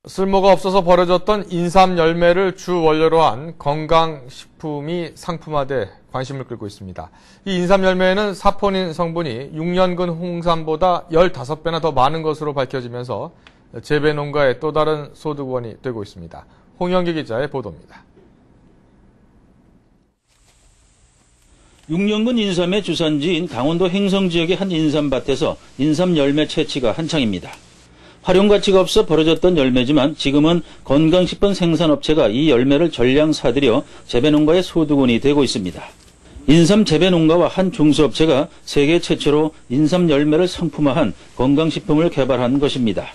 쓸모가 없어서 버려졌던 인삼 열매를 주 원료로 한 건강식품이 상품화돼 관심을 끌고 있습니다. 이 인삼 열매에는 사포닌 성분이 6년근 홍삼보다 15배나 더 많은 것으로 밝혀지면서 재배 농가의 또 다른 소득원이 되고 있습니다. 홍영기 기자의 보도입니다. 6년근 인삼의 주산지인 강원도 행성 지역의 한 인삼밭에서 인삼 열매 채취가 한창입니다. 활용 가치가 없어 버려졌던 열매지만 지금은 건강식품 생산업체가 이 열매를 전량 사들여 재배농가의 소득원이 되고 있습니다. 인삼 재배농가와 한 중소업체가 세계 최초로 인삼 열매를 상품화한 건강식품을 개발한 것입니다.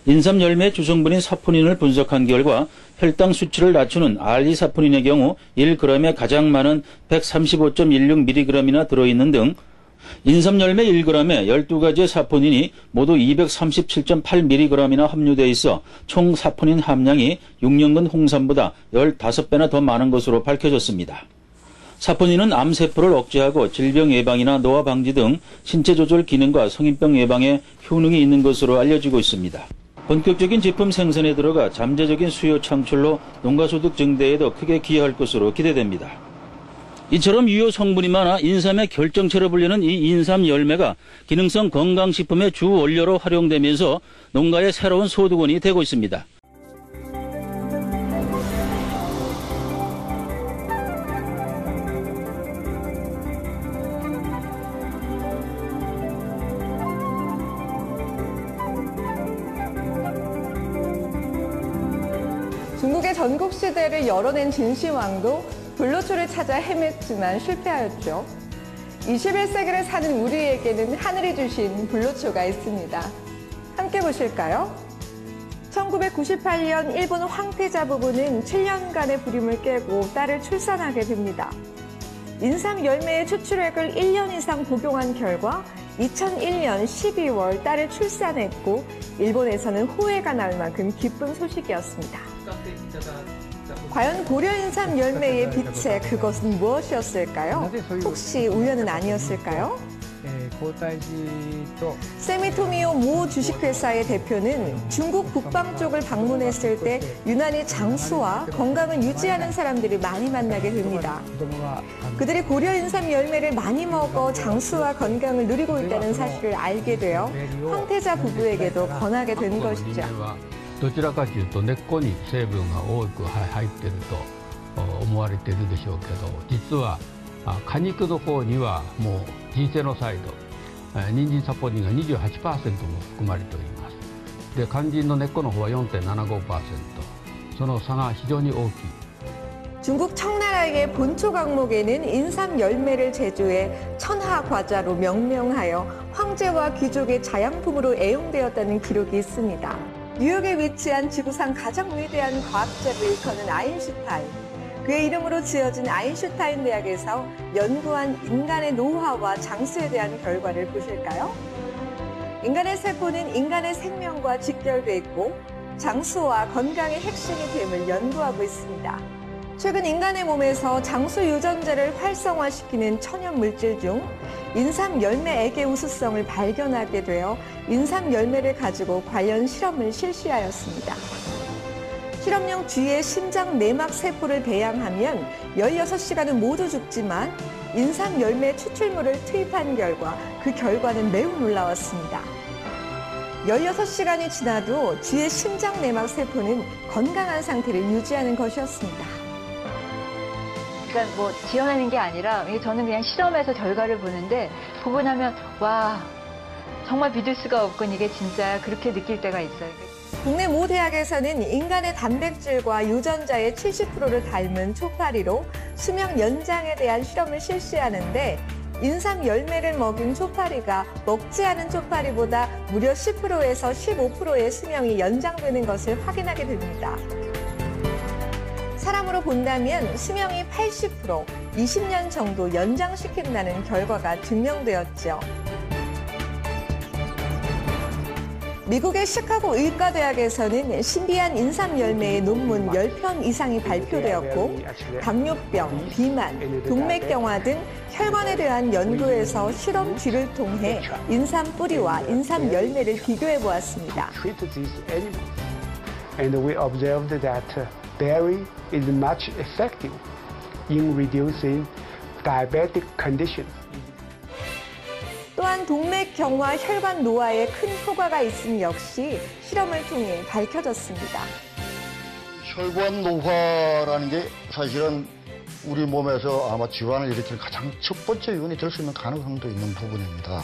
인삼 열매의 주성분인 사포닌을 분석한 결과 혈당 수치를 낮추는 알리사포닌의 경우 1g에 가장 많은 135.16mg이나 들어있는 등 인삼 열매 1g에 12가지의 사포닌이 모두 237.8mg이나 함유되어 있어 총 사포닌 함량이 6년근 홍삼보다 15배나 더 많은 것으로 밝혀졌습니다. 사포닌은 암세포를 억제하고 질병 예방이나 노화 방지 등 신체 조절 기능과 성인병 예방에 효능이 있는 것으로 알려지고 있습니다. 본격적인 제품 생산에 들어가 잠재적인 수요 창출로 농가소득 증대에도 크게 기여할 것으로 기대됩니다. 이처럼 유효 성분이 많아 인삼의 결정체로 불리는 이 인삼 열매가 기능성 건강식품의 주 원료로 활용되면서 농가의 새로운 소득원이 되고 있습니다. 중국의 전국시대를 열어낸 진시황도 불로초를 찾아 헤맸지만 실패하였죠. 21세기를 사는 우리에게는 하늘이 주신 불로초가 있습니다. 함께 보실까요? 1998년 일본 황태자 부부는 7년간의 불임을 깨고 딸을 출산하게 됩니다. 인삼 열매의 추출액을 1년 이상 복용한 결과 2001년 12월 딸을 출산했고 일본에서는 호해가 날 만큼 기쁜 소식이었습니다. 과연 고려 인삼 열매의 빛의 그것은 무엇이었을까요? 혹시 우연은 아니었을까요? 세미토미오 모 주식회사의 대표는 중국 북방 쪽을 방문했을 때 유난히 장수와 건강을 유지하는 사람들이 많이 만나게 됩니다. 그들이 고려 인삼 열매를 많이 먹어 장수와 건강을 누리고 있다는 사실을 알게 되어 황태자 부부에게도 권하게 된 것이죠. どちらかというと根っこに成分が多く入っていると思われているでしょうけど、実は果肉の方にはもうジンセノサイド、人参サポニンが 28% も含まれております。で、肝心の根っこの方は 4.75%、その差が非常に大きい。 중국 청나라의 본초 강목에는 인삼 열매를 제조해 천하 과자로 명명하여 황제와 귀족의 자양품으로 애용되었다는 기록이 있습니다. 뉴욕에 위치한 지구상 가장 위대한 과학자로 일컫는 아인슈타인. 그의 이름으로 지어진 아인슈타인 대학에서 연구한 인간의 노화와 장수에 대한 결과를 보실까요? 인간의 세포는 인간의 생명과 직결돼 있고 장수와 건강의 핵심이 됨을 연구하고 있습니다. 최근 인간의 몸에서 장수 유전자를 활성화시키는 천연 물질 중 인삼 열매액의 우수성을 발견하게 되어 인삼 열매를 가지고 관련 실험을 실시하였습니다. 실험용 쥐의 심장 내막 세포를 배양하면 16시간은 모두 죽지만 인삼 열매 추출물을 투입한 결과 그 결과는 매우 놀라웠습니다. 16시간이 지나도 쥐의 심장 내막 세포는 건강한 상태를 유지하는 것이었습니다. 그러니까 뭐 지어내는 게 아니라 저는 그냥 실험해서 결과를 보는데 보고 나면 와 정말 믿을 수가 없군 이게 진짜 그렇게 느낄 때가 있어요. 국내 모 대학에서는 인간의 단백질과 유전자의 70%를 닮은 초파리로 수명 연장에 대한 실험을 실시하는데 인삼 열매를 먹인 초파리가 먹지 않은 초파리보다 무려 10%에서 15%의 수명이 연장되는 것을 확인하게 됩니다. 사람으로 본다면 수명이 80%, 20년 정도 연장시킨다는 결과가 증명되었죠. 미국의 시카고 의과대학에서는 신비한 인삼 열매의 논문 10편 이상이 발표되었고 당뇨병, 비만, 동맥경화 등 혈관에 대한 연구에서 실험 쥐를 통해 인삼 뿌리와 인삼 열매를 비교해 보았습니다. and we observed that berry is much effective in reducing diabetic conditions. 또한 동맥경화, 혈관 노화에 큰 효과가 있음 역시 실험을 통해 밝혀졌습니다. 혈관 노화라는 게 사실은 우리 몸에서 아마 질환을 일으킬 가장 첫 번째 요인이 될 수 있는 가능성도 있는 부분입니다.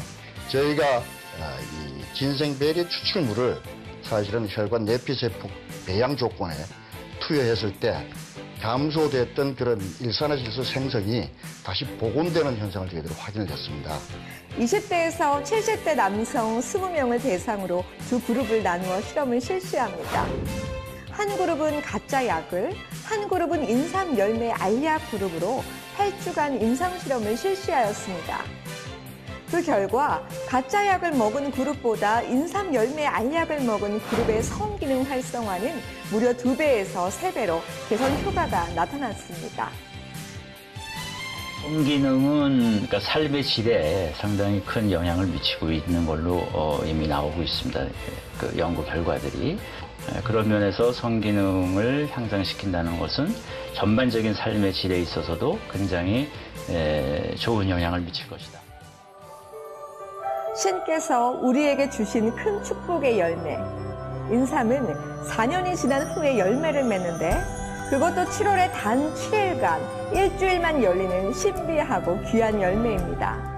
저희가 이 진생베리 추출물을 사실은 혈관 내피세포 배양 조건에 투여했을 때 감소됐던 그런 일산화질소 생성이 다시 복원되는 현상을 저희들이 확인을 했습니다. 20대에서 70대 남성 20명을 대상으로 두 그룹을 나누어 실험을 실시합니다. 한 그룹은 가짜 약을, 한 그룹은 인삼 열매 알약 그룹으로 8주간 임상실험을 실시하였습니다. 그 결과 가짜 약을 먹은 그룹보다 인삼 열매 알약을 먹은 그룹의 성기능 활성화는 무려 2배에서 3배로 개선 효과가 나타났습니다. 성기능은 그러니까 삶의 질에 상당히 큰 영향을 미치고 있는 걸로 이미 나오고 있습니다. 그 연구 결과들이. 그런 면에서 성기능을 향상시킨다는 것은 전반적인 삶의 질에 있어서도 굉장히 좋은 영향을 미칠 것이다. 신께서 우리에게 주신 큰 축복의 열매. 인삼은 4년이 지난 후에 열매를 맺는데 그것도 7월에 단 7일간 일주일만 열리는 신비하고 귀한 열매입니다.